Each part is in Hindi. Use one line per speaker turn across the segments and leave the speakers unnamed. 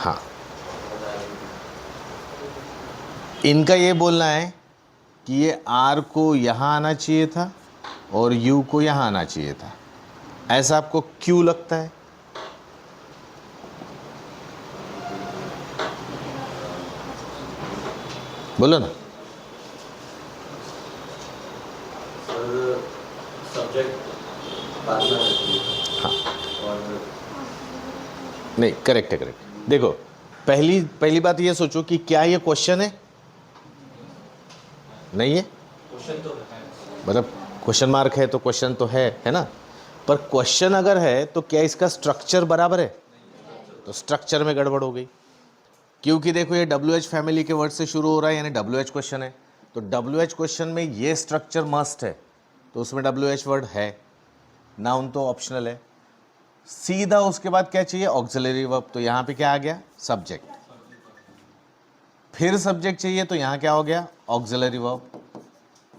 हाँ, इनका ये बोलना है कि ये आर को यहाँ आना चाहिए था और यू को यहाँ आना चाहिए था। ऐसा आपको क्यों लगता है? बोलो ना। हाँ, नहीं, करेक्ट है, करेक्ट। देखो, पहली बात ये सोचो कि क्या ये क्वेश्चन है? नहीं है। मतलब क्वेश्चन मार्क है तो क्वेश्चन तो है ना। पर क्वेश्चन अगर है तो क्या इसका स्ट्रक्चर बराबर है? तो स्ट्रक्चर में गड़बड़ हो गई, क्योंकि देखो ये WH फैमिली के वर्ड से शुरू हो रहा है, यानी WH क्वेश्चन है। तो WH क्वेश्चन में ये स्ट्रक्चर मस्ट है, तो उसमें WH वर्ड है। नाउन तो ऑप्शनल है। सीधा उसके बाद क्या चाहिए? Auxiliary verb. तो यहाँ पे क्या आ गया? सब्जेक्ट। फिर सब्जेक्ट चाहिए तो यहाँ क्या हो गया? Auxiliary verb.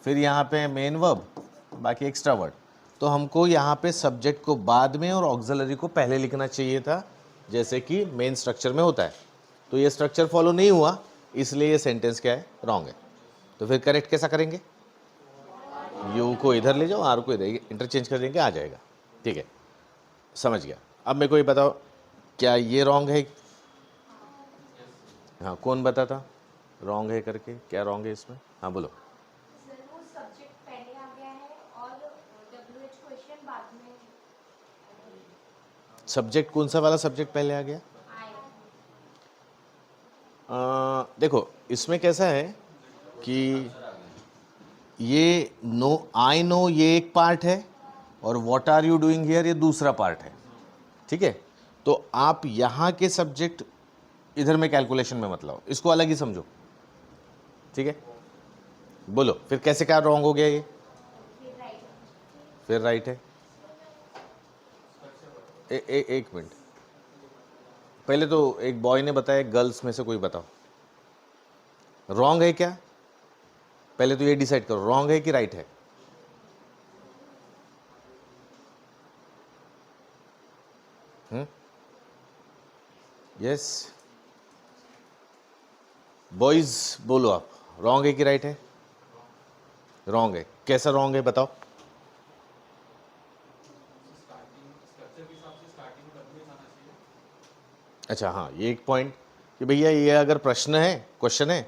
फिर यहाँ पे मेन वर्ब, बाकी एक्स्ट्रा वर्ड। तो हमको यहाँ पे सब्जेक्ट को बाद में और ऑक्सिलरी को पहले लिखना चाहिए था, जैसे कि मेन स्ट्रक्चर में होता है। तो ये स्ट्रक्चर फॉलो नहीं हुआ, इसलिए ये सेंटेंस क्या है? रॉन्ग है। तो फिर करेक्ट कैसा करेंगे? यू को इधर ले जाओ, आर को इधर, इंटरचेंज कर देंगे, आ जाएगा। ठीक है, समझ गया। अब मेरे को ये बताओ, क्या ये रॉन्ग है? हाँ, कौन बताता रॉन्ग है करके? क्या रॉन्ग है इसमें? हाँ बोलो।
सब्जेक्ट पहले आ गया है और WH क्वेश्चन बाद में।
सब्जेक्ट कौन सा वाला सब्जेक्ट पहले आ गया? देखो, इसमें कैसा है कि ये आई नो ये एक पार्ट है और what are you doing here ये दूसरा पार्ट है। ठीक है, तो आप यहाँ के सब्जेक्ट इधर में कैलकुलेशन में मत लाओ, इसको अलग ही समझो। ठीक है, बोलो फिर कैसे क्या रॉन्ग हो गया ये? फिर राइट है। एक मिनट, पहले तो एक बॉय ने बताया, गर्ल्स में से कोई बताओ रॉन्ग है क्या? पहले तो ये डिसाइड करो, रॉन्ग है कि राइट है? यस, बॉयज बोलो आप, रॉन्ग है कि राइट है? रॉन्ग है। कैसा रॉन्ग है बताओ? अच्छा, हाँ, ये एक पॉइंट कि भैया ये अगर प्रश्न है, क्वेश्चन है,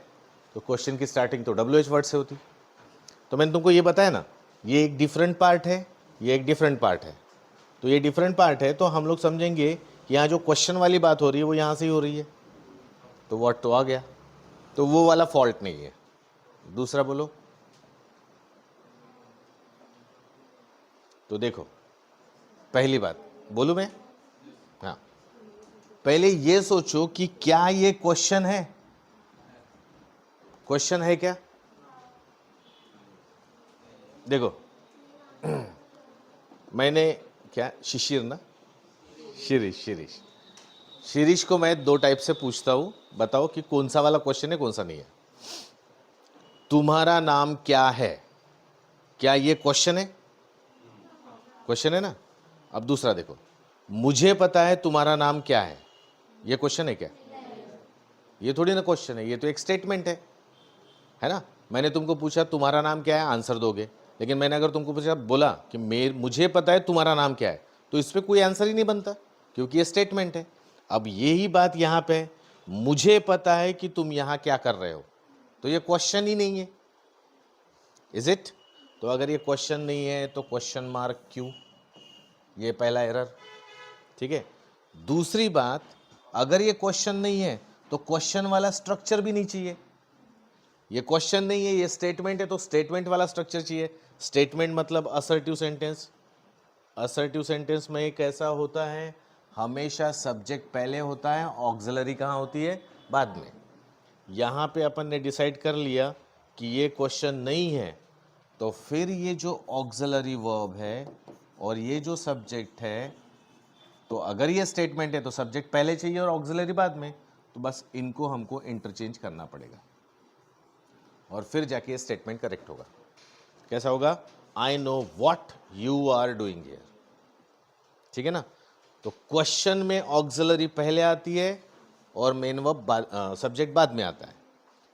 तो क्वेश्चन की स्टार्टिंग तो WH वर्ड से होती। तो मैंने तुमको ये बताया ना, ये एक डिफरेंट पार्ट है, ये एक डिफरेंट पार्ट है। तो ये डिफरेंट पार्ट है तो हम लोग समझेंगे कि यहाँ जो क्वेश्चन वाली बात हो रही है वो यहाँ से ही हो रही है, तो वर्ड तो आ गया, तो वो वाला फॉल्ट नहीं है। दूसरा बोलो। तो देखो, पहली बात बोलूँ मैं? हाँ, पहले ये सोचो कि क्या ये क्वेश्चन है? क्वेश्चन है क्या? देखो, मैंने क्या, शिशिर ना, शिरीष, शिरीष, शिरीष को मैं दो टाइप से पूछता हूं, बताओ कि कौन सा वाला क्वेश्चन है, कौन सा नहीं है। तुम्हारा नाम क्या है, क्या ये क्वेश्चन है? क्वेश्चन है ना। अब दूसरा देखो, मुझे पता है तुम्हारा नाम क्या है, ये क्वेश्चन है क्या? ये थोड़ी ना क्वेश्चन है, ये तो एक स्टेटमेंट है ना। मैंने तुमको पूछा तुम्हारा नाम क्या है, आंसर दोगे। लेकिन मैंने अगर तुमको पूछा, बोला कि मुझे पता है तुम्हारा नाम क्या है, तो इस पर कोई आंसर ही नहीं बनता, क्योंकि ये स्टेटमेंट है। अब यही बात यहाँ पे, मुझे पता है कि तुम यहाँ क्या कर रहे हो, तो ये क्वेश्चन ही नहीं है, इज इट? तो अगर ये क्वेश्चन नहीं है तो क्वेश्चन मार्क क्यों? ये पहला एरर। ठीक है, दूसरी बात, अगर ये क्वेश्चन नहीं है तो क्वेश्चन वाला स्ट्रक्चर भी नहीं चाहिए। ये क्वेश्चन नहीं है, ये स्टेटमेंट है, तो स्टेटमेंट वाला स्ट्रक्चर चाहिए। स्टेटमेंट मतलब असर्टिव सेंटेंस। असर्टिव सेंटेंस में कैसा होता है? हमेशा सब्जेक्ट पहले होता है, ऑक्सिलरी कहाँ होती है? बाद में। यहाँ पे अपन ने डिसाइड कर लिया कि ये क्वेश्चन नहीं है, तो फिर ये जो ऑक्सिलरी वर्ब है और ये जो सब्जेक्ट है, तो अगर ये स्टेटमेंट है तो सब्जेक्ट पहले चाहिए और ऑक्सिलरी बाद में, तो बस इनको हमको इंटरचेंज करना पड़ेगा और फिर जाके ये स्टेटमेंट करेक्ट होगा। कैसा होगा? I know what you are doing here. ठीक है ना। तो क्वेश्चन में ऑक्सिलरी पहले आती है और मेन वर्ब सब्जेक्ट बाद में आता है।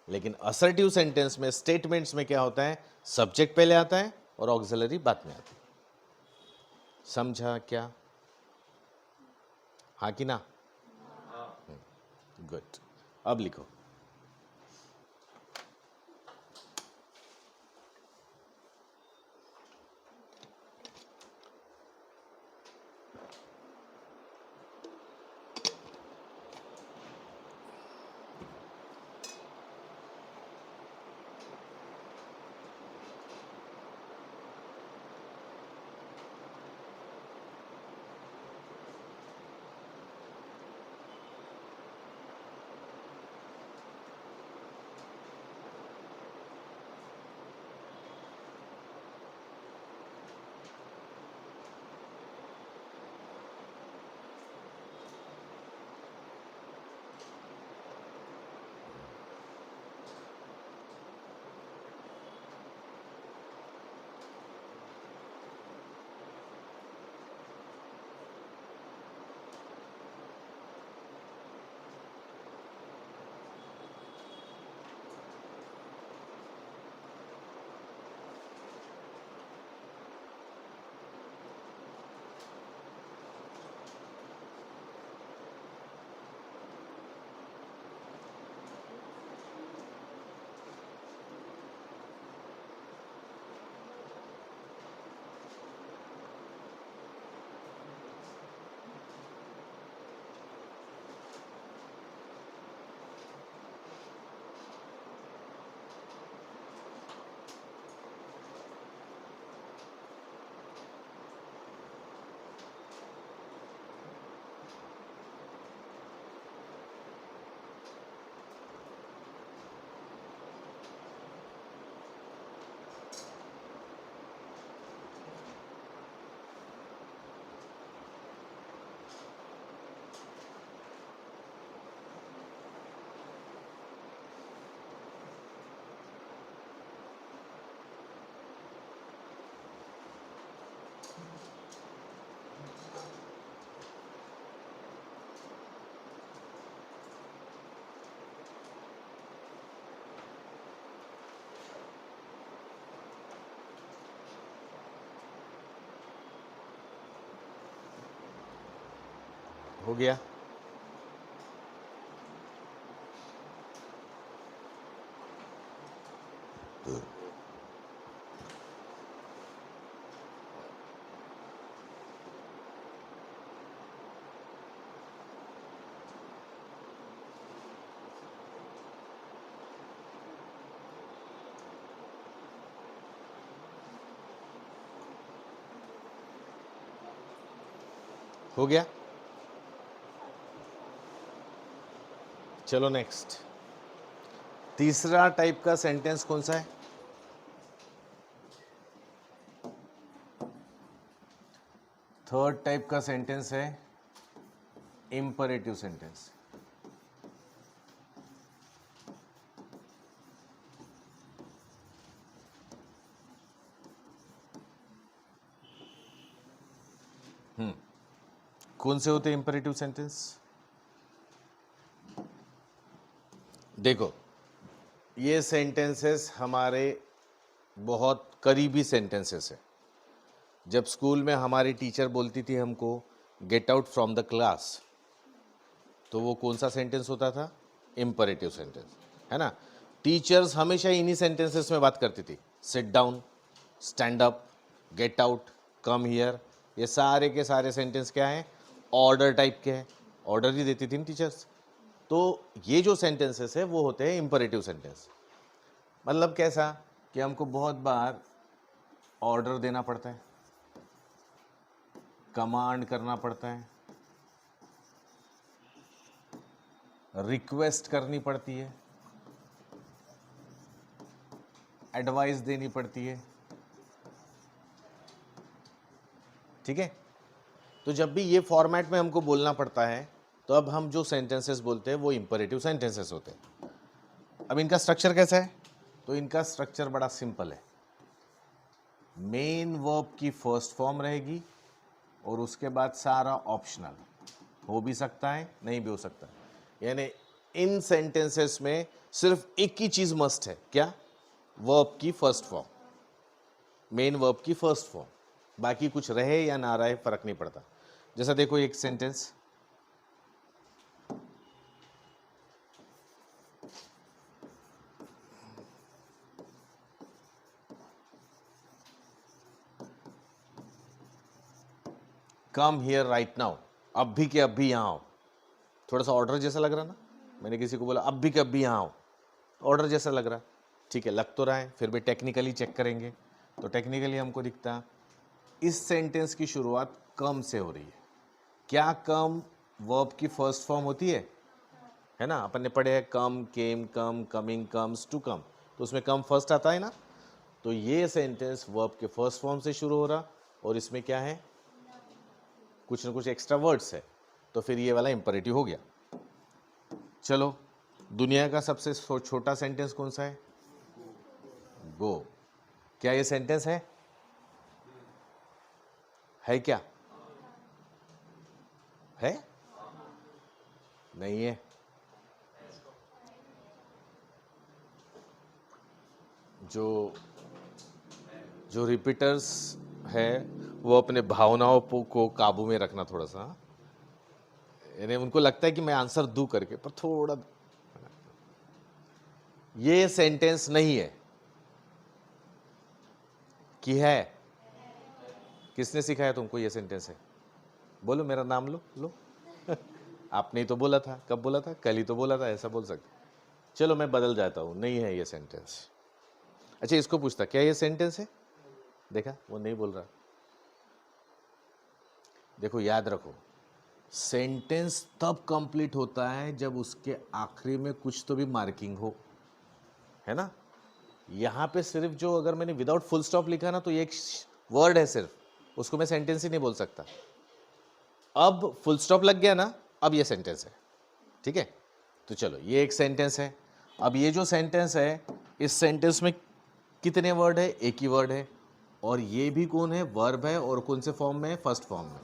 लेकिन असर्टिव सेंटेंस में, स्टेटमेंट्स में क्या होता है, सब्जेक्ट पहले आता है और ऑक्सिलरी बाद में आती है। समझा क्या? हाँ कि ना? गुड। अब लिखो। हो गया? हो गया? चलो नेक्स्ट। तीसरा टाइप का सेंटेंस कौन सा है? थर्ड टाइप का सेंटेंस है इंपरेटिव सेंटेंस। कौन से होते हैं इंपरेटिव सेंटेंस? देखो, ये सेंटेंसेस हमारे बहुत करीबी सेंटेंसेस है। जब स्कूल में हमारी टीचर बोलती थी हमको get out from the class, तो वो कौन सा सेंटेंस होता था? इंपरेटिव सेंटेंस, है ना। टीचर्स हमेशा इन्हीं सेंटेंसेस में बात करती थी। Sit down, stand up, get out, come here, ये सारे के सारे सेंटेंस क्या हैं? ऑर्डर टाइप के हैं। ऑर्डर ही देती थी टीचर्स। तो ये जो सेंटेंसेस है वो होते हैं इंपरेटिव सेंटेंस। मतलब कैसा कि हमको बहुत बार ऑर्डर देना पड़ता है, कमांड करना पड़ता है, रिक्वेस्ट करनी पड़ती है, एडवाइस देनी पड़ती है। ठीक है। तो जब भी ये फॉर्मेट में हमको बोलना पड़ता है तो अब हम जो सेंटेंसेस बोलते हैं वो इंपरेटिव सेंटेंसेस होते हैं। अब इनका स्ट्रक्चर कैसा है? तो इनका स्ट्रक्चर बड़ा सिंपल है। मेन वर्ब की फर्स्ट फॉर्म रहेगी और उसके बाद सारा ऑप्शनल, हो भी सकता है नहीं भी हो सकता है। यानी इन सेंटेंसेस में सिर्फ एक ही चीज मस्ट है, क्या? वर्ब की फर्स्ट फॉर्म, मेन वर्ब की फर्स्ट फॉर्म। बाकी कुछ रहे या ना रहे फर्क नहीं पड़ता। जैसा देखो एक sentence, come here right now, अब भी के अब भी यहां आओ। थोड़ा सा ऑर्डर जैसा लग रहा ना, मैंने किसी को बोला अब भी के अब भी यहां आओ, ऑर्डर जैसा लग रहा। ठीक है, लग तो रहा है, फिर भी टेक्निकली चेक करेंगे तो टेक्निकली हमको दिखता इस सेंटेंस की शुरुआत कम से हो रही है। क्या कम वर्ब की फर्स्ट फॉर्म होती है ना? अपन ने पढ़े हैं कम, केम, कम, कमिंग, कम्स, टू कम, तो उसमें कम फर्स्ट आता है ना। तो ये सेंटेंस वर्ब के फर्स्ट फॉर्म से शुरू हो रहा और इसमें क्या है, कुछ ना कुछ एक्स्ट्रा वर्ड्स है, तो फिर ये वाला इंपरेटिव हो गया। चलो, दुनिया का सबसे छोटा सेंटेंस कौन सा है? गो। क्या ये सेंटेंस है क्या? है? नहीं है। जो जो रिपीटर्स है वो अपने भावनाओं को काबू में रखना थोड़ा सा, यानी उनको लगता है कि मैं आंसर दूं करके, पर थोड़ा, ये सेंटेंस नहीं है कि है। किसने सिखाया तुमको ये सेंटेंस है? बोलो, मेरा नाम लो लो। आपने ही तो बोला था, कब बोला था? कल ही तो बोला था, ऐसा बोल सकते। चलो मैं बदल जाता हूं, नहीं है ये सेंटेंस। अच्छा, इसको पूछता क्या ये सेंटेंस है? देखा, वो नहीं बोल रहा। देखो, याद रखो, सेंटेंस तब कंप्लीट होता है जब उसके आखिरी में कुछ तो भी मार्किंग हो, है ना? यहां पे सिर्फ जो, अगर मैंने विदाउट फुल स्टॉप लिखा ना, तो ये एक वर्ड है सिर्फ, उसको मैं सेंटेंस ही नहीं बोल सकता। अब फुल स्टॉप लग गया ना, अब ये सेंटेंस है। ठीक है, तो चलो, ये एक सेंटेंस है। अब ये जो सेंटेंस है, इस सेंटेंस में कितने वर्ड है? एक ही वर्ड है। और ये भी कौन है? वर्ब है। और कौन से फॉर्म में है? फर्स्ट फॉर्म में,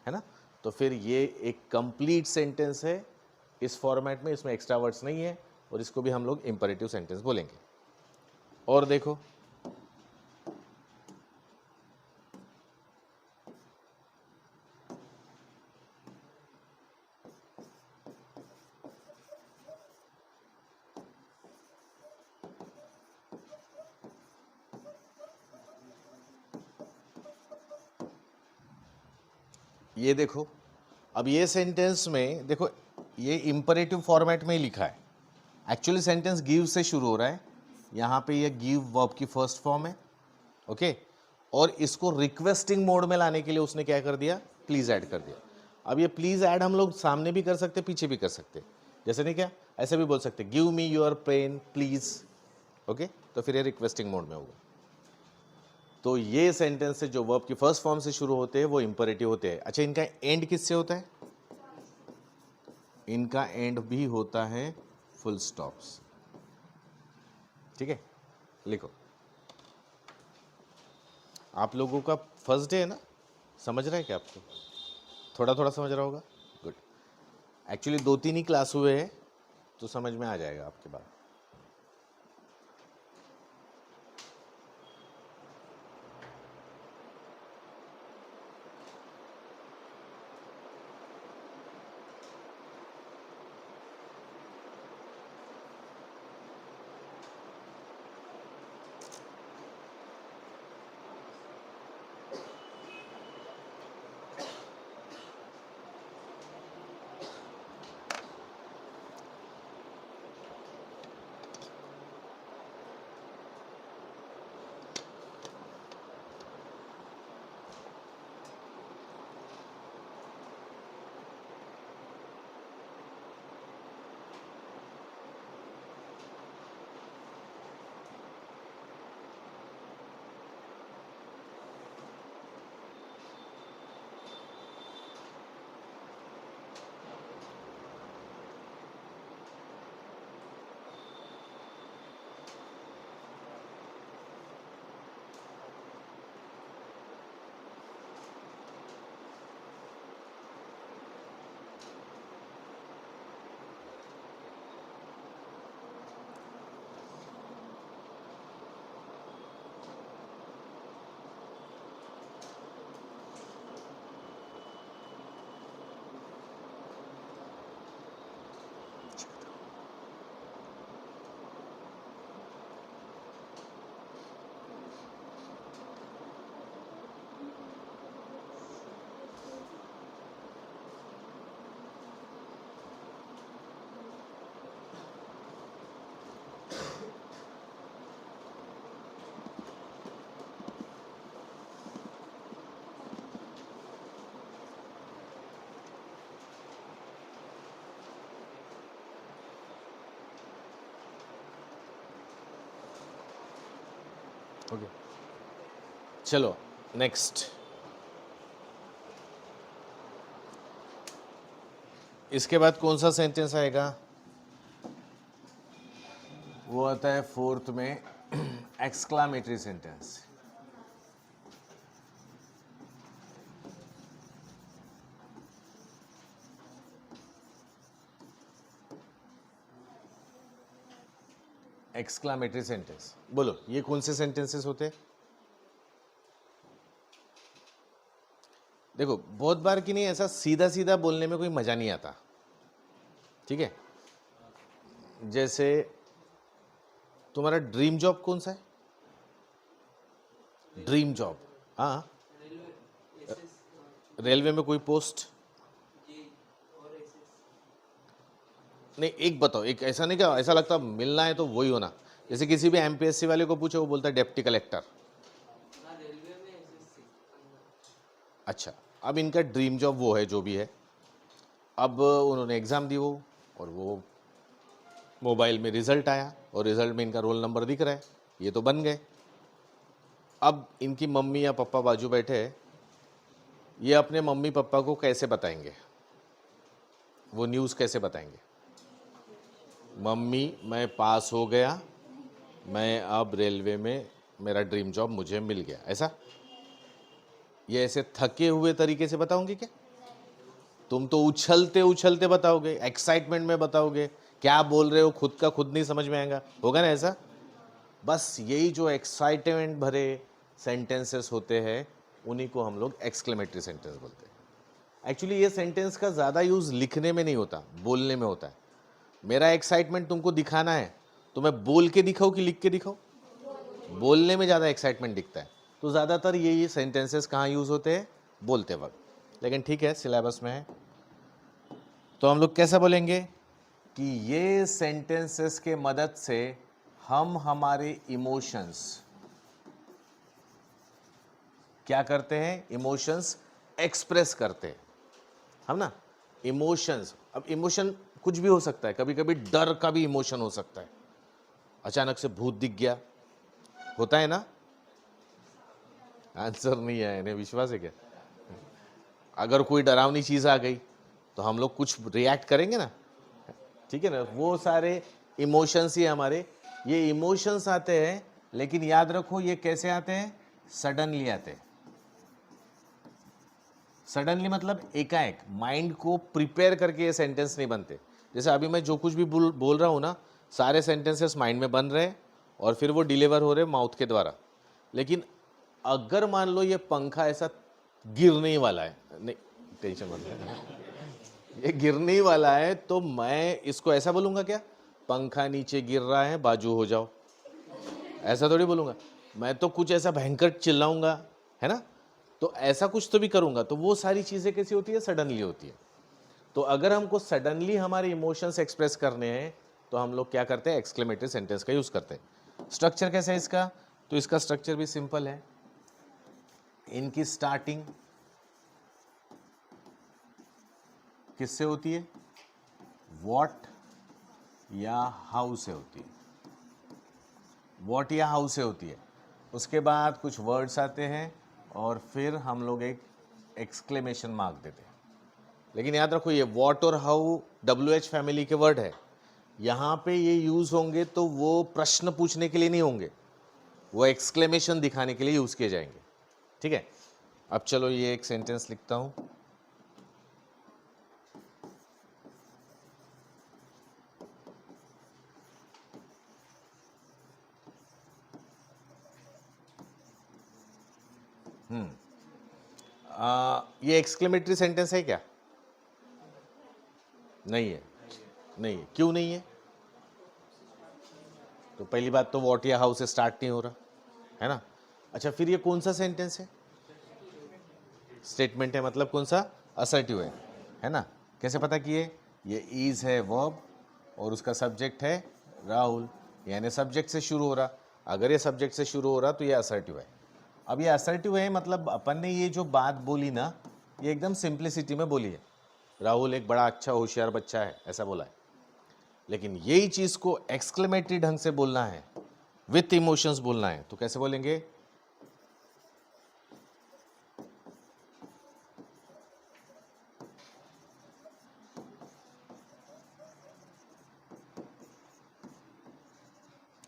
है ना? तो फिर ये एक कंप्लीट सेंटेंस है इस फॉर्मेट में, इसमें एक्स्ट्रा वर्ड्स नहीं है, और इसको भी हम लोग इंपरेटिव सेंटेंस बोलेंगे। और देखो, ये देखो, अब ये सेंटेंस में देखो, ये इंपरेटिव फॉर्मेट में ही लिखा है। एक्चुअली सेंटेंस गिव से शुरू हो रहा है, यहाँ पे ये गिव वर्ब की फर्स्ट फॉर्म है, ओके। और इसको रिक्वेस्टिंग मोड में लाने के लिए उसने क्या कर दिया? प्लीज ऐड कर दिया। अब ये प्लीज ऐड हम लोग सामने भी कर सकते, पीछे भी कर सकते, जैसे नहीं क्या, ऐसे भी बोल सकते, give me your pen please, okay. तो फिर ये रिक्वेस्टिंग मोड में होगा। तो ये सेंटेंस जो वर्ब की फर्स्ट फॉर्म से शुरू होते हैं वो इंपरेटिव होते हैं। अच्छा, इनका एंड किससे होता है? इनका एंड भी होता है फुल स्टॉप्स। ठीक है, लिखो। आप लोगों का फर्स्ट डे है ना, समझ रहा है क्या आपको? थोड़ा थोड़ा समझ रहा होगा, गुड। एक्चुअली 2-3 ही क्लास हुए हैं, तो समझ में आ जाएगा आपके बाद। ओके, चलो नेक्स्ट। इसके बाद कौन सा सेंटेंस आएगा? वो आता है फोर्थ में एक्सक्लामेटरी सेंटेंस। एक्सक्लामेटरी सेंटेंस, बोलो ये कौन से सेंटेंसेस होते हैं? देखो बहुत बार कि नहीं, ऐसा सीधा सीधा बोलने में कोई मजा नहीं आता, ठीक है? जैसे तुम्हारा ड्रीम जॉब कौन सा है? ड्रीम जॉब, हाँ, रेलवे में कोई पोस्ट नहीं, एक बताओ, एक ऐसा नहीं क्या ऐसा लगता मिलना है तो वही होना। जैसे किसी भी एमपीएससी वाले को पूछो, वो बोलता है डेप्टी कलेक्टर। अच्छा, अब इनका ड्रीम जॉब वो है जो भी है। अब उन्होंने एग्ज़ाम दी वो, और वो मोबाइल में रिज़ल्ट आया और रिज़ल्ट में इनका रोल नंबर दिख रहा है, ये तो बन गए। अब इनकी मम्मी या पापा बाजू बैठे हैं, ये अपने मम्मी पापा को कैसे बताएंगे? वो न्यूज़ कैसे बताएंगे? मम्मी मैं पास हो गया, मैं अब रेलवे में, मेरा ड्रीम जॉब मुझे मिल गया, ऐसा? ये ऐसे थके हुए तरीके से बताओगे क्या? तुम तो उछलते उछलते बताओगे, एक्साइटमेंट में बताओगे, क्या बोल रहे हो खुद का खुद नहीं समझ में आएगा, होगा ना ऐसा? बस यही जो एक्साइटमेंट भरे सेंटेंसेस होते हैं, उन्हीं को हम लोग एक्सक्लेमेटरी सेंटेंस बोलते हैं। एक्चुअली ये सेंटेंस का ज़्यादा यूज़ लिखने में नहीं होता, बोलने में होता है। मेरा एक्साइटमेंट तुमको दिखाना है तो मैं बोल के दिखाऊँ कि लिख के दिखाऊँ? बोलने में ज़्यादा एक्साइटमेंट दिखता है, तो ज़्यादातर ये सेंटेंसेस कहाँ यूज़ होते हैं? बोलते वक्त। लेकिन ठीक है, सिलेबस में है तो हम लोग कैसा बोलेंगे कि ये सेंटेंसेस के मदद से हम हमारे इमोशंस क्या करते हैं? इमोशंस एक्सप्रेस करते हैं हम ना। इमोशंस, अब इमोशन कुछ भी हो सकता है, कभी कभी डर का भी इमोशन हो सकता है, अचानक से भूत दिख गया, होता है ना? आंसर नहीं है, इन्हें विश्वास है क्या? अगर कोई डरावनी चीज़ आ गई तो हम लोग कुछ रिएक्ट करेंगे ना, ठीक है ना? वो सारे इमोशंस ही हमारे, ये इमोशंस आते हैं, लेकिन याद रखो ये कैसे आते हैं? सडनली आते हैं। सडनली मतलब एकाएक, माइंड को प्रिपेयर करके ये सेंटेंस नहीं बनते। जैसे अभी मैं जो कुछ भी बोल रहा हूँ ना, सारे सेंटेंसेस माइंड में बन रहे हैं और फिर वो डिलीवर हो रहे हैं माउथ के द्वारा। लेकिन अगर मान लो ये पंखा ऐसा गिरने ही वाला है, नहीं टेंशन मत लेना, ये गिरने ही वाला है, तो मैं इसको ऐसा बोलूँगा क्या? पंखा नीचे गिर रहा है, बाजू हो जाओ, ऐसा थोड़ी बोलूँगा। मैं तो कुछ ऐसा भयंकर चिल्लाऊंगा, है ना? तो ऐसा कुछ तो भी करूँगा। तो वो सारी चीज़ें कैसी होती है? सडनली होती है। तो अगर हमको सडनली हमारे इमोशंस एक्सप्रेस करने हैं तो हम लोग क्या करते हैं? एक्सक्लेमेटरी सेंटेंस का यूज़ करते हैं। स्ट्रक्चर कैसा है इसका? तो इसका स्ट्रक्चर भी सिंपल है। इनकी स्टार्टिंग किससे होती है? व्हाट या हाउ से होती है। व्हाट या हाउ से होती है। उसके बाद कुछ वर्ड्स आते हैं और फिर हम लोग एक एक्सक्लेमेशन मार्क देते हैं। लेकिन याद रखो ये व्हाट और हाउ WH फैमिली के वर्ड है। यहाँ पे ये यूज़ होंगे तो वो प्रश्न पूछने के लिए नहीं होंगे, वो एक्सक्लेमेशन दिखाने के लिए यूज़ किए जाएंगे, ठीक है? अब चलो ये एक सेंटेंस लिखता हूँ। ये एक्सक्लेमेटरी सेंटेंस है क्या? नहीं है। नहीं है, क्यों नहीं है? तो पहली बात तो व्हाट या हाउ से स्टार्ट नहीं हो रहा है ना। अच्छा, फिर ये कौन सा सेंटेंस है? स्टेटमेंट है, मतलब कौन सा? असर्टिव है ना। कैसे पता किए? ये इज है वर्ब और उसका सब्जेक्ट है राहुल, यानी सब्जेक्ट से शुरू हो रहा। अगर ये सब्जेक्ट से शुरू हो रहा तो ये असर्टिव है। अब ये असर्टिव है मतलब अपन ने ये जो बात बोली ना, ये एकदम सिंप्लिसिटी में बोली है। राहुल एक बड़ा अच्छा होशियार बच्चा है, ऐसा बोला है। लेकिन यही चीज़ को एक्सक्लेमेटरी ढंग से बोलना है विथ इमोशंस बोलना है तो कैसे बोलेंगे?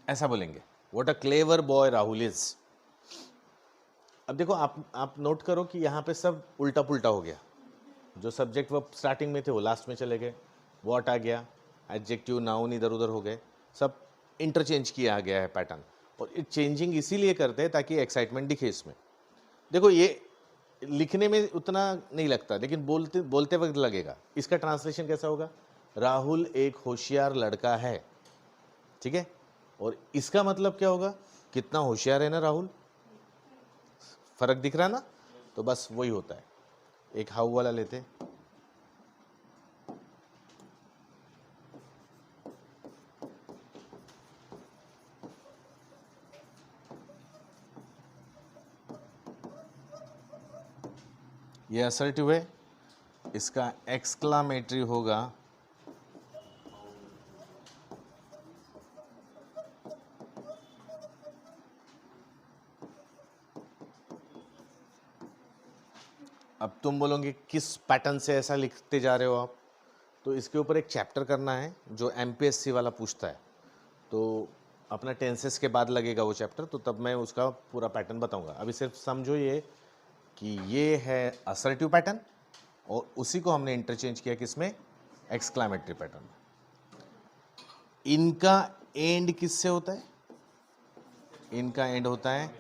ऐसा बोलेंगे, what a clever boy Rahul is. अब देखो आप नोट करो कि यहाँ पे सब उल्टा पुल्टा हो गया। जो सब्जेक्ट वो स्टार्टिंग में थे वो लास्ट में चले गए, व्हाट आ गया, एडजेक्टिव नाउन इधर उधर हो गए, सब इंटरचेंज किया गया है पैटर्न। और ये चेंजिंग इसीलिए करते हैं ताकि एक्साइटमेंट दिखे इसमें। देखो ये लिखने में उतना नहीं लगता, लेकिन बोलते बोलते वक्त लगेगा। इसका ट्रांसलेशन कैसा होगा? राहुल एक होशियार लड़का है, ठीक है। और इसका मतलब क्या होगा? कितना होशियार है ना राहुल। फर्क दिख रहा ना? तो बस वही होता है। एक हाउ वाला लेते, ये असर्टिव है, इसका एक्सक्लामेटरी होगा अब तुम बोलोगे किस पैटर्न से ऐसा लिखते जा रहे हो आप, तो इसके ऊपर एक चैप्टर करना है जो एमपीएससी वाला पूछता है। तो अपना टेंसेस के बाद लगेगा वो चैप्टर, तो तब मैं उसका पूरा पैटर्न बताऊंगा। अभी सिर्फ समझो ये कि ये है असर्टिव पैटर्न और उसी को हमने इंटरचेंज किया किसमें? एक्सक्लामेटरी पैटर्न में। इनका एंड किससे होता है? इनका एंड होता है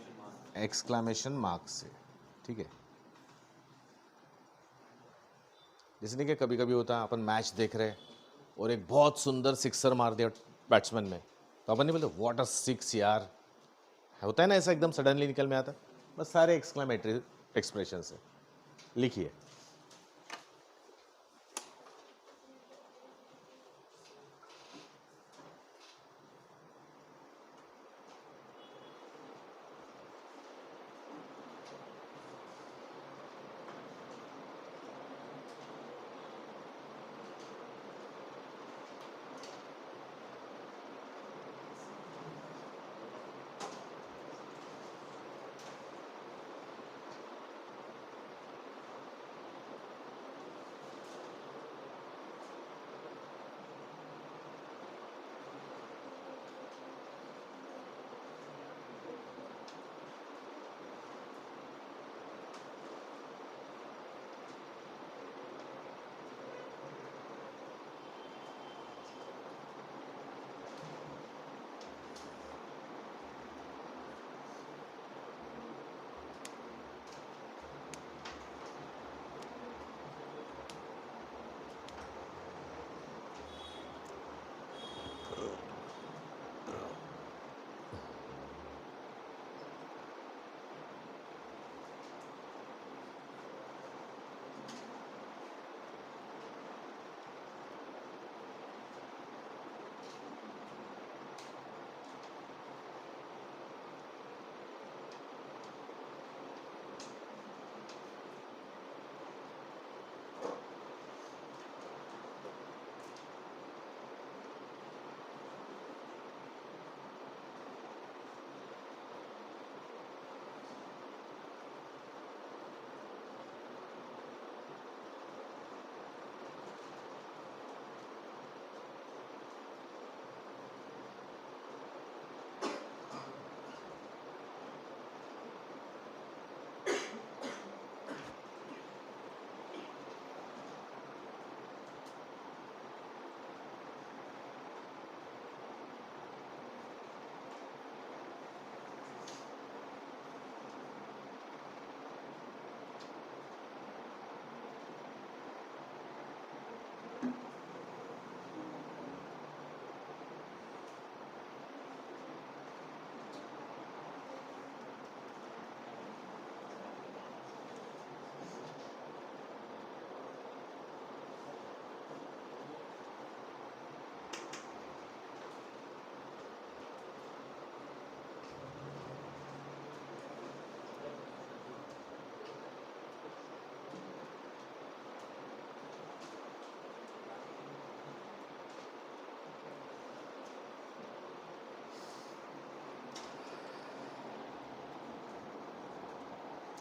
एक्सक्लामेशन मार्क से, ठीक है। जैसे नहीं कि कभी कभी होता है अपन मैच देख रहे हैं और एक बहुत सुंदर सिक्सर मार दिया बैट्समैन में, तो अपन नहीं बोलते व्हाट अ सिक्स यार, होता है ना ऐसा, एकदम सडनली निकल में आता। बस सारे एक्सक्लामेटरी एक्सप्रेशन से लिखिए।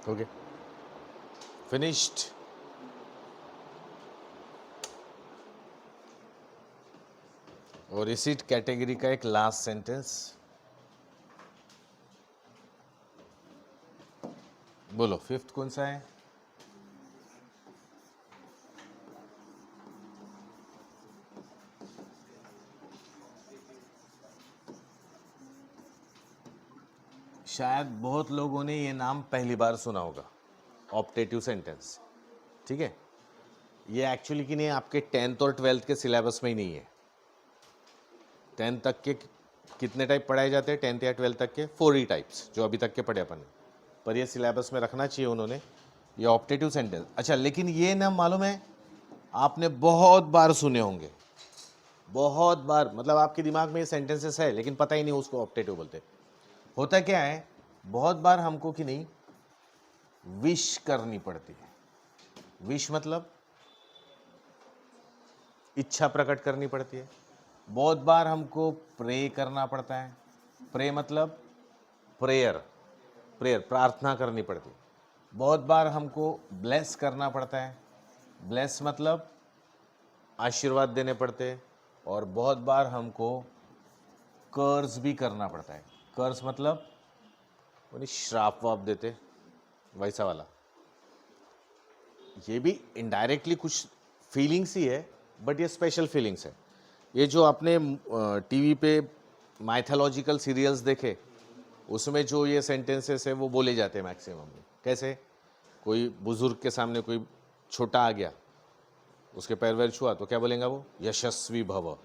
Okay, finished. और इसी कैटेगरी का एक लास्ट सेंटेंस बोलो, फिफ्थ कौन सा है? शायद बहुत लोगों ने ये नाम पहली बार सुना होगा, ऑप्टेटिव सेंटेंस। ठीक है, ये एक्चुअली कि नहीं आपके 10th और 12th के सिलेबस में ही नहीं है। 10th तक के कितने टाइप पढ़ाए जाते हैं? 10th या 12th तक के 4 ही टाइप्स जो अभी तक के पढ़े अपन ने, पर ये सिलेबस में रखना चाहिए उन्होंने, ये ऑप्टेटिव सेंटेंस। अच्छा, लेकिन ये ना मालूम है आपने बहुत बार सुने होंगे, बहुत बार, मतलब आपके दिमाग में ये सेंटेंसेस है लेकिन पता ही नहीं उसको ऑप्टेटिव बोलते। होता क्या है, बहुत बार हमको कि नहीं विश करनी पड़ती है। विश मतलब इच्छा प्रकट करनी पड़ती है। बहुत बार हमको प्रे करना पड़ता है। प्रे मतलब प्रेयर, प्रेयर प्रार्थना करनी पड़ती है। बहुत बार हमको ब्लेस करना पड़ता है। ब्लेस मतलब आशीर्वाद देने पड़ते हैं। और बहुत बार हमको कर्ज भी करना पड़ता है। कर्ज मतलब उन्हें श्राप वाप देते, वैसा वाला। ये भी इनडायरेक्टली कुछ फीलिंग्स ही है, बट ये स्पेशल फीलिंग्स है। ये जो आपने टीवी पे माइथोलॉजिकल सीरियल्स देखे, उसमें जो ये सेंटेंसेस है वो बोले जाते हैं मैक्सिमम। कैसे? कोई बुजुर्ग के सामने कोई छोटा आ गया, उसके पैर वैर छुआ तो क्या बोलेगा वो? यशस्वी भव,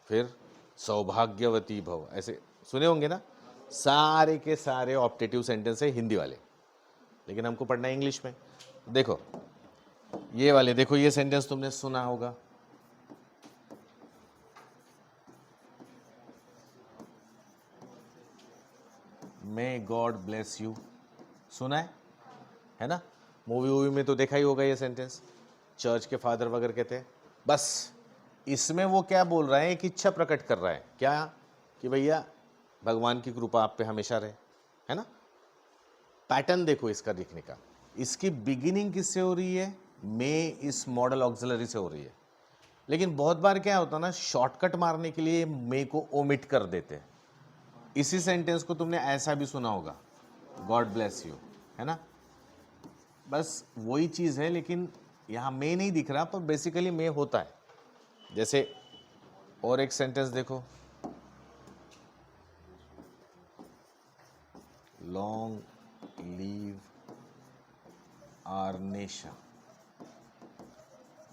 फिर सौभाग्यवती भव, ऐसे सुने होंगे ना। सारे के सारे ऑप्टेटिव सेंटेंस है हिंदी वाले, लेकिन हमको पढ़ना है इंग्लिश में। देखो ये वाले, देखो ये सेंटेंस तुमने सुना होगा, मे गॉड ब्लेस यू, सुना है ना? मूवी वूवी में तो देखा ही होगा ये सेंटेंस, चर्च के फादर वगैरह कहते हैं। बस इसमें वो क्या बोल रहा है, एक इच्छा प्रकट कर रहा है, क्या? कि भैया भगवान की कृपा आप पे हमेशा रहे, है ना? पैटर्न देखो इसका दिखने का। इसकी बिगिनिंग किससे हो रही है? मे इस मॉडल ऑक्सिलरी से हो रही है। लेकिन बहुत बार क्या होता है ना, शॉर्टकट मारने के लिए मे को ओमिट कर देते हैं। इसी सेंटेंस को तुमने ऐसा भी सुना होगा, गॉड ब्लेस यू, है ना? बस वही चीज़ है, लेकिन यहाँ मे नहीं दिख रहा, पर बेसिकली मे होता है। जैसे और एक सेंटेंस देखो, long live our nation.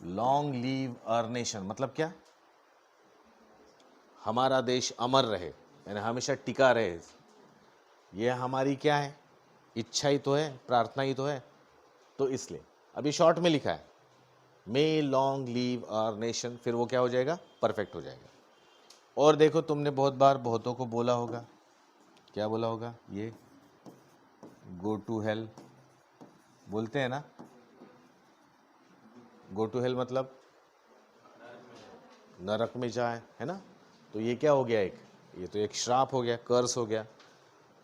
Long live our nation मतलब क्या? हमारा देश अमर रहे, यानी हमेशा टिका रहे। ये हमारी क्या है? इच्छा ही तो है, प्रार्थना ही तो है। तो इसलिए अभी शॉर्ट में लिखा है मे लॉन्ग लीव आवर नेशन, फिर वो क्या हो जाएगा? परफेक्ट हो जाएगा। और देखो तुमने बहुत बार बहुतों को बोला होगा, क्या बोला होगा? ये गो टू हेल बोलते हैं ना। गो टू हेल मतलब नरक में जाए, है ना? तो ये क्या हो गया? एक ये तो एक श्राप हो गया, कर्स हो गया।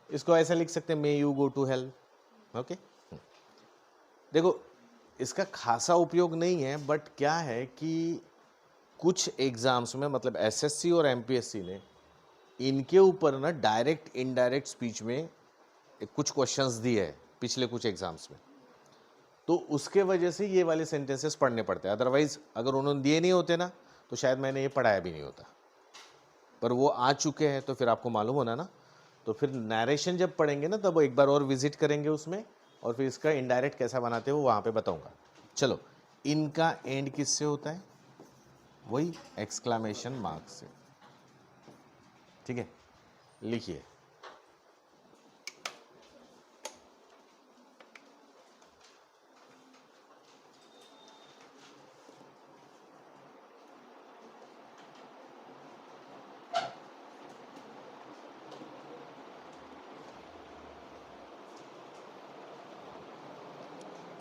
इसको ऐसा लिख सकते हैं, may you go to hell. Okay, देखो इसका खासा उपयोग नहीं है, बट क्या है कि कुछ एग्जाम्स में, मतलब एसएससी और एमपीएससी ने इनके ऊपर ना डायरेक्ट इनडायरेक्ट स्पीच में कुछ क्वेश्चंस दिए हैं पिछले कुछ एग्जाम्स में। तो उसके वजह से ये वाले सेंटेंसेस पढ़ने पड़ते हैं। अदरवाइज अगर उन्होंने दिए नहीं होते ना, तो शायद मैंने ये पढ़ाया भी नहीं होता। पर वो आ चुके हैं तो फिर आपको मालूम होना ना। तो फिर नरेशन जब पढ़ेंगे ना, तब एक बार और विजिट करेंगे उसमें, और फिर इसका इनडायरेक्ट कैसा बनाते हो वहाँ पे बताऊंगा। चलो, इनका एंड किससे होता है? वही एक्सक्लामेशन मार्क से। ठीक है, लिखिए।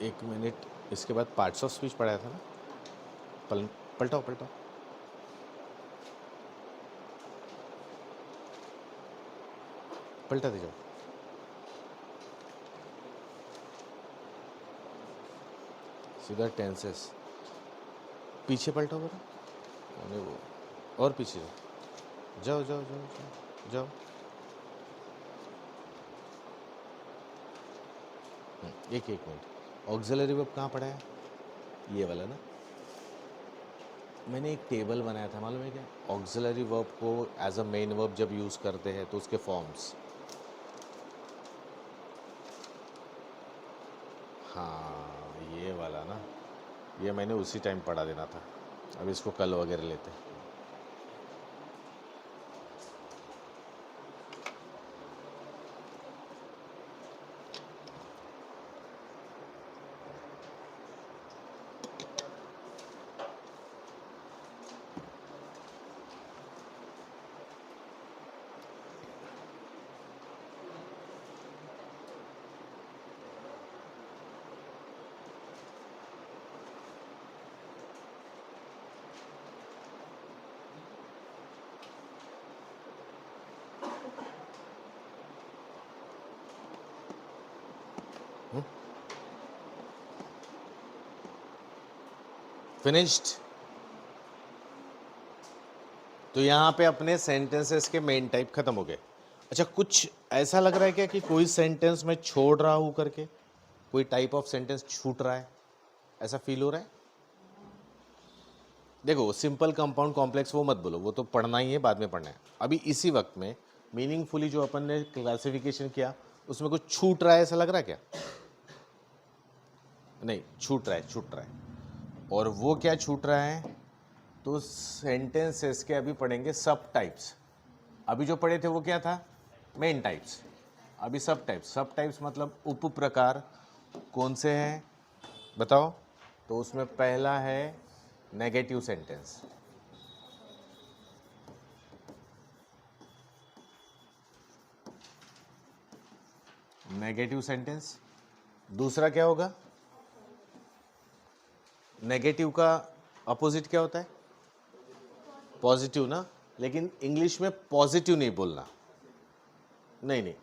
एक मिनट, इसके बाद पार्ट्स ऑफ स्पीच पढ़ाया था ना। पलटाओ पलटाओ। पलटा दे जाओ। सीधा टेंसेस पीछे पलटो बरा, अरे वो और पीछे जाओ जाओ जाओ जाओ जाओ। एक एक मिनट, ऑक्सिलरी वर्ब कहाँ पढ़ा है? ये वाला ना, मैंने एक टेबल बनाया था, मालूम है क्या? ऑक्सिलरी वर्ब को एज अ मेन वर्ब जब यूज़ करते हैं तो उसके फॉर्म्स, हाँ ये वाला ना, ये मैंने उसी टाइम पढ़ा देना था, अब इसको कल वगैरह लेते हैं। फिनिश्ड। तो यहाँ पे अपने सेंटेंसेस के मेन टाइप खत्म हो गए। अच्छा, कुछ ऐसा लग रहा है क्या कि कोई सेंटेंस मैं छोड़ रहा हूँ करके, कोई टाइप ऑफ सेंटेंस छूट रहा है, ऐसा फील हो रहा है? देखो, सिंपल कंपाउंड कॉम्प्लेक्स वो मत बोलो, वो तो पढ़ना ही है, बाद में पढ़ना है। अभी इसी वक्त में मीनिंगफुली जो अपन ने क्लासिफिकेशन किया उसमें कुछ छूट रहा है, ऐसा लग रहा है क्या? नहीं, छूट रहा है, छूट रहा है। और वो क्या छूट रहा है? तो सेंटेंसेस के अभी पढ़ेंगे सब टाइप्स। अभी जो पढ़े थे वो क्या था? Main types. अभी सब टाइप्स। सब टाइप्स मतलब उप प्रकार कौन से हैं बताओ? तो उसमें पहला है नेगेटिव सेंटेंस। Negative sentence. दूसरा क्या होगा? नेगेटिव का अपोजिट क्या होता है? पॉजिटिव ना, लेकिन इंग्लिश में पॉजिटिव नहीं बोलना। नहीं नहीं,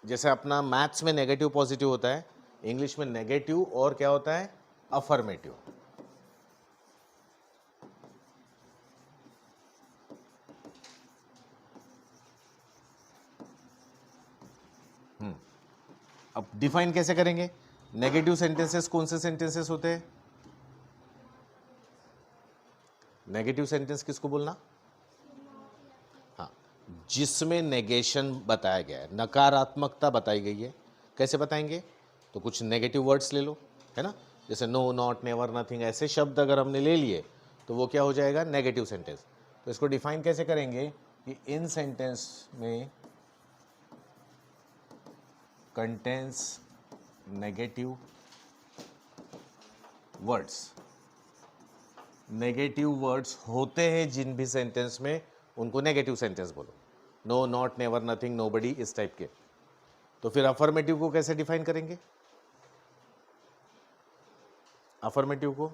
जैसे अपना मैथ्स में नेगेटिव पॉजिटिव होता है, इंग्लिश में नेगेटिव और क्या होता है? अफर्मेटिव। अब डिफाइन कैसे करेंगे? नेगेटिव सेंटेंसेस कौन से सेंटेंसेस होते हैं? नेगेटिव सेंटेंस किसको बोलना? हाँ, जिसमें नेगेशन बताया गया है, नकारात्मकता बताई गई है। कैसे बताएंगे? तो कुछ नेगेटिव वर्ड्स ले लो, है ना, जैसे नो, नॉट, नेवर, नथिंग, ऐसे शब्द अगर हमने ले लिए तो वो क्या हो जाएगा? Negative sentence. तो इसको डिफाइन कैसे करेंगे कि इन सेंटेंस में contains negative words. Negative words होते हैं जिन भी सेंटेंस में, उनको नेगेटिव सेंटेंस बोलो। No, not, never, nothing, nobody, इस टाइप के। तो फिर अफर्मेटिव को कैसे डिफाइन करेंगे? अफर्मेटिव को,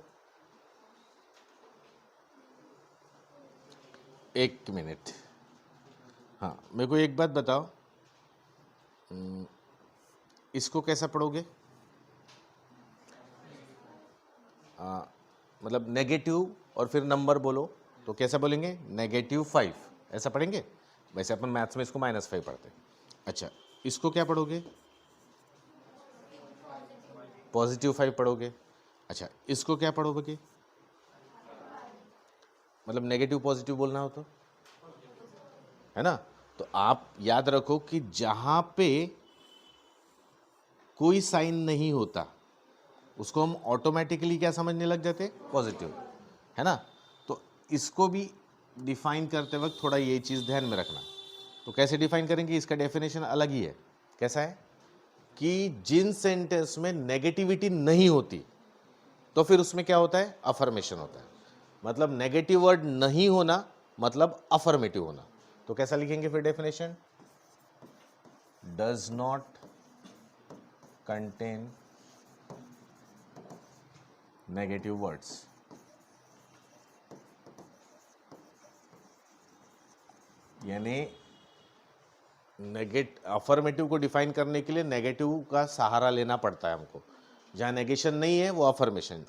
एक मिनट, हाँ मेरे को एक बात बताओ, इसको कैसा पढ़ोगे? मतलब नेगेटिव और फिर नंबर बोलो तो कैसा बोलेंगे? -5, ऐसा पढ़ेंगे। वैसे अपन मैथ्स में इसको -5 पढ़ते हैं। अच्छा, इसको क्या पढ़ोगे? +5 पढ़ोगे। अच्छा, इसको क्या पढ़ोगे? मतलब नेगेटिव पॉजिटिव बोलना हो तो, है ना? तो आप याद रखो कि जहां पे कोई साइन नहीं होता उसको हम ऑटोमेटिकली क्या समझने लग जाते? पॉजिटिव, है ना? तो इसको भी डिफाइन करते वक्त थोड़ा ये चीज़ ध्यान में रखना। तो कैसे डिफाइन करेंगे? इसका डेफिनेशन अलग ही है। कैसा है? कि जिन सेंटेंस में नेगेटिविटी नहीं होती तो फिर उसमें क्या होता है? अफर्मेशन होता है। मतलब नेगेटिव वर्ड नहीं होना मतलब अफर्मेटिव होना। तो कैसा लिखेंगे फिर definition? Does not contain negative words. यानी अफर्मेटिव को डिफाइन करने के लिए नेगेटिव का सहारा लेना पड़ता है हमको। जहाँ नेगेशन नहीं है वो अफर्मेशन,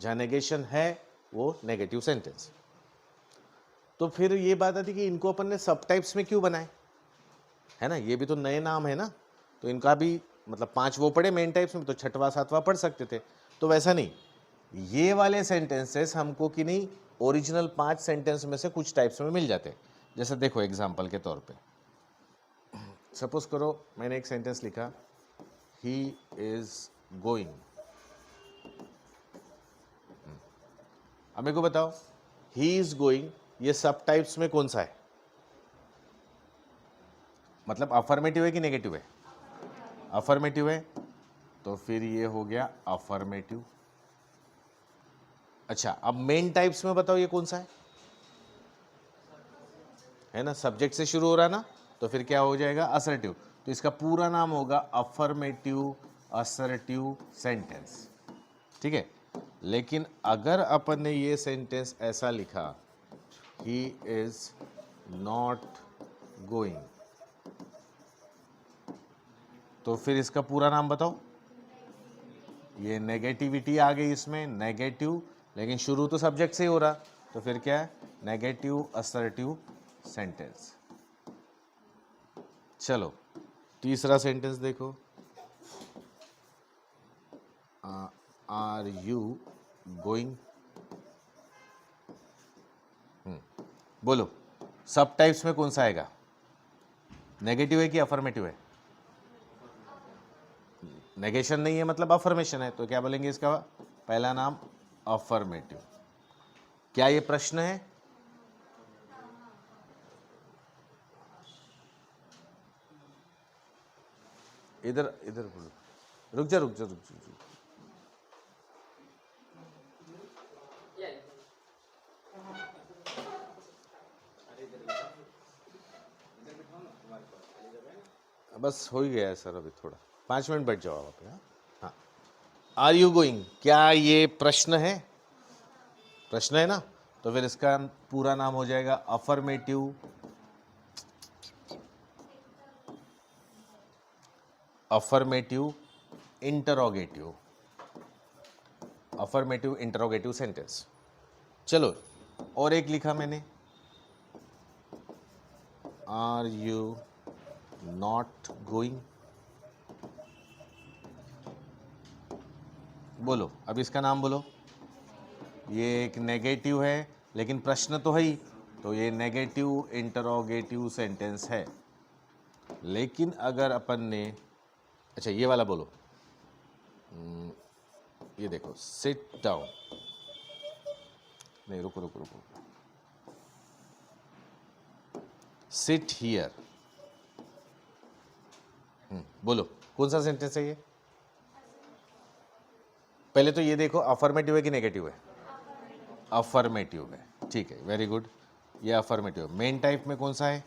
जहाँ नेगेशन है वो नेगेटिव सेंटेंस। तो फिर ये बात आती कि इनको अपन ने सब टाइप्स में क्यों बनाए, है ना, ये भी तो नए नाम है ना, तो इनका भी मतलब 5 वो पढ़े मेन टाइप्स में, तो छठवां सातवां पढ़ सकते थे। तो वैसा नहीं, ये वाले सेंटेंसेस हमको कि नहीं ओरिजिनल 5 सेंटेंस में से कुछ टाइप्स में मिल जाते हैं। जैसे देखो एग्जाम्पल के तौर पे, सपोज करो मैंने एक सेंटेंस लिखा, ही इज गोइंग। अब मेरे को बताओ, ही इज गोइंग ये सब टाइप्स में कौन सा है, मतलब अफर्मेटिव है कि नेगेटिव है? अफर्मेटिव है, तो फिर ये हो गया अफर्मेटिव। अच्छा, अब मेन टाइप्स में बताओ ये कौन सा है ना, सब्जेक्ट से शुरू हो रहा ना, तो फिर क्या हो जाएगा? असर्टिव। तो इसका पूरा नाम होगा अफर्मेटिव असर्टिव सेंटेंस, ठीक है। लेकिन अगर अपन ने ये सेंटेंस ऐसा लिखा, ही इज नॉट गोइंग, तो फिर इसका पूरा नाम बताओ। ये नेगेटिविटी आ गई इसमें, नेगेटिव, लेकिन शुरू तो सब्जेक्ट से ही हो रहा, तो फिर क्या है? Negative assertive sentence. चलो तीसरा सेंटेंस देखो, आर यू गोइंग। बोलो सब टाइप्स में कौन सा आएगा, नेगेटिव है कि अफर्मेटिव है? नेगेशन नहीं है मतलब अफर्मेशन है, तो क्या बोलेंगे इसका पहला नाम? अफर्मेटिव। क्या ये प्रश्न है? इधर इधर बोलो, रुक जा रुक जा रुक जा, रुक जा। बस हो ही गया है सर, अभी थोड़ा 5 मिनट बैठ जाओ आप। हाँ, आर यू गोइंग, क्या ये प्रश्न है? प्रश्न है ना, तो फिर इसका पूरा नाम हो जाएगा affirmative affirmative interrogative, affirmative interrogative sentence. चलो और एक लिखा मैंने, आर यू नॉट गोइंग। बोलो अब इसका नाम बोलो। ये एक नेगेटिव है, लेकिन प्रश्न तो है ही, तो ये नेगेटिव इंटरोगेटिव सेंटेंस है। लेकिन अगर अपन ने, अच्छा ये वाला बोलो, ये देखो, सिट डाउन, नहीं रुको रुको रुको, सिट हियर। बोलो कौन सा सेंटेंस है ये? पहले तो ये देखो अफर्मेटिव है कि नेगेटिव है? अफर्मेटिव है, ठीक है, वेरी गुड, ये अफर्मेटिव। मेन टाइप में कौन सा है?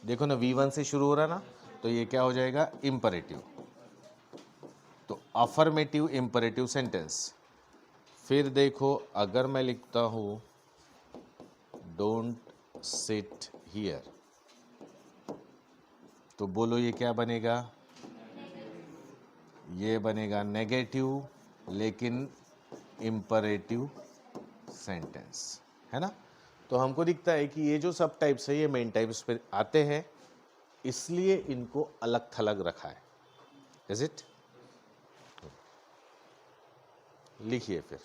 देखो ना, V1 से शुरू हो रहा ना, तो ये क्या हो जाएगा? इंपरेटिव। तो अफर्मेटिव इंपरेटिव सेंटेंस। फिर देखो अगर मैं लिखता हूं डोंट सिट हियर, तो बोलो ये क्या बनेगा? ये बनेगा नेगेटिव लेकिन इंपरेटिव सेंटेंस, है ना। तो हमको दिखता है कि ये जो सब टाइप्स है ये मेन टाइप्स पे आते हैं, इसलिए इनको अलग थलग रखा है। Is it? लिखिए फिर।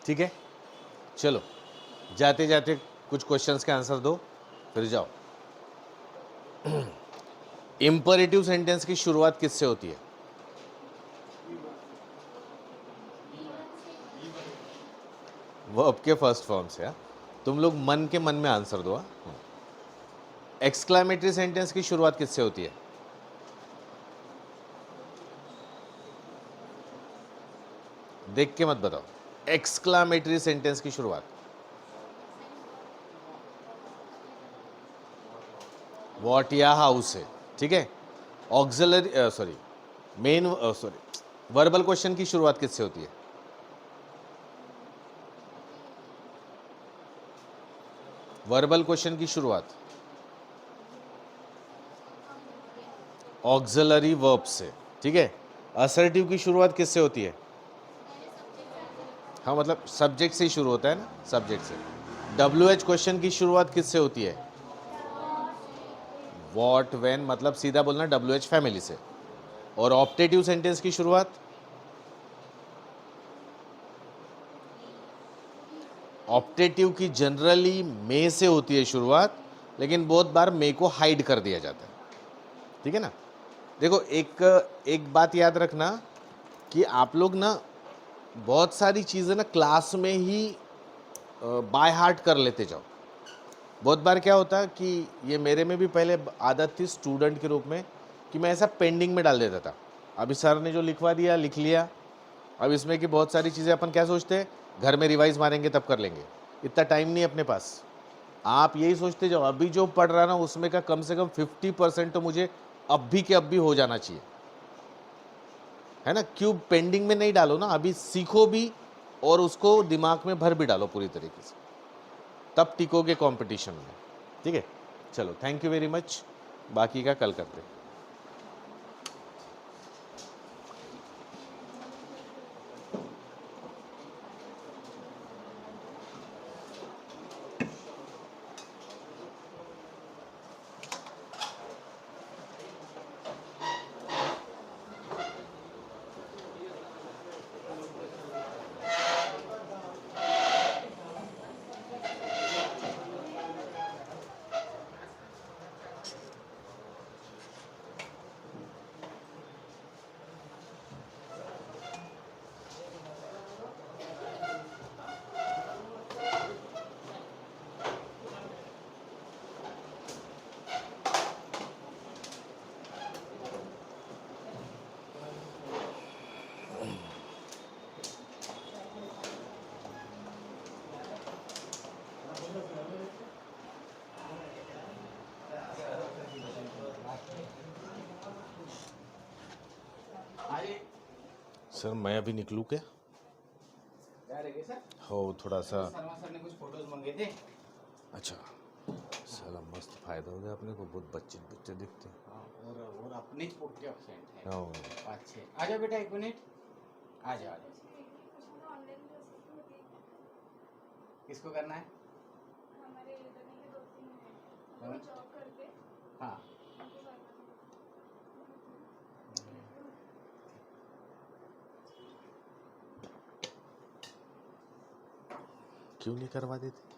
ठीक है, चलो जाते जाते कुछ क्वेश्चंस के आंसर दो फिर जाओ। इंपरेटिव सेंटेंस की शुरुआत किससे होती है? वर्ब के फर्स्ट फॉर्म से। हाँ? तुम लोग मन के मन में आंसर दो। एक्सक्लामेटरी सेंटेंस की शुरुआत किससे होती है? देख के मत बताओ। एक्सक्लामेटरी सेंटेंस की शुरुआत वॉट या हाउ से, ठीक है। Auxiliary sorry main sorry verbal question की शुरुआत किससे होती है? वर्बल क्वेश्चन की शुरुआत ऑक्सिलरी वर्ब से, ठीक है। असर्टिव की शुरुआत किससे होती है? हाँ, मतलब सब्जेक्ट से ही शुरू होता है ना, सब्जेक्ट से। WH क्वेश्चन की शुरुआत किससे होती है? वॉट व्हेन, मतलब सीधा बोलना WH फैमिली से। और ऑप्टेटिव सेंटेंस की शुरुआत ऑप्टेटिव की जनरली मे से होती है शुरुआत, लेकिन बहुत बार मे को हाइड कर दिया जाता है, ठीक है ना। देखो एक बात याद रखना कि आप लोग ना बहुत सारी चीज़ें ना क्लास में ही बाय हार्ट कर लेते जाओ। बहुत बार क्या होता है कि ये मेरे में भी पहले आदत थी स्टूडेंट के रूप में कि मैं ऐसा पेंडिंग में डाल देता था। अभी सर ने जो लिखवा दिया लिख लिया। अब इसमें कि बहुत सारी चीज़ें अपन क्या सोचते हैं, घर में रिवाइज मारेंगे तब कर लेंगे, इतना टाइम नहीं अपने पास। आप यही सोचते जाओ अभी जो पढ़ रहा ना उसमें का कम से कम 50% तो मुझे अब भी के अब भी हो जाना चाहिए, है ना। क्यों पेंडिंग में नहीं डालो ना, अभी सीखो भी और उसको दिमाग में भर भी डालो पूरी तरीके से, तब टिकोगे कंपटीशन में, ठीक है। चलो थैंक यू वेरी मच, बाकी का कल करते हैं। सर मैं अभी निकलूँ क्या?
सर
हो थोड़ा सा।
शर्मा सर ने कुछ फोटोज मांगे थे।
अच्छा, साला मस्त फायदा हो गया अपने को, बहुत बच्चे बच्चे दिखते हैं।
हाँ, और अपने स्पोर्ट के ऑप्शन है।
हाँ।
अच्छे आ जाओ बेटा, एक मिनट आ जाओ आ जाओ। किसको करना है? हाँ
क्यों नहीं करवा देते?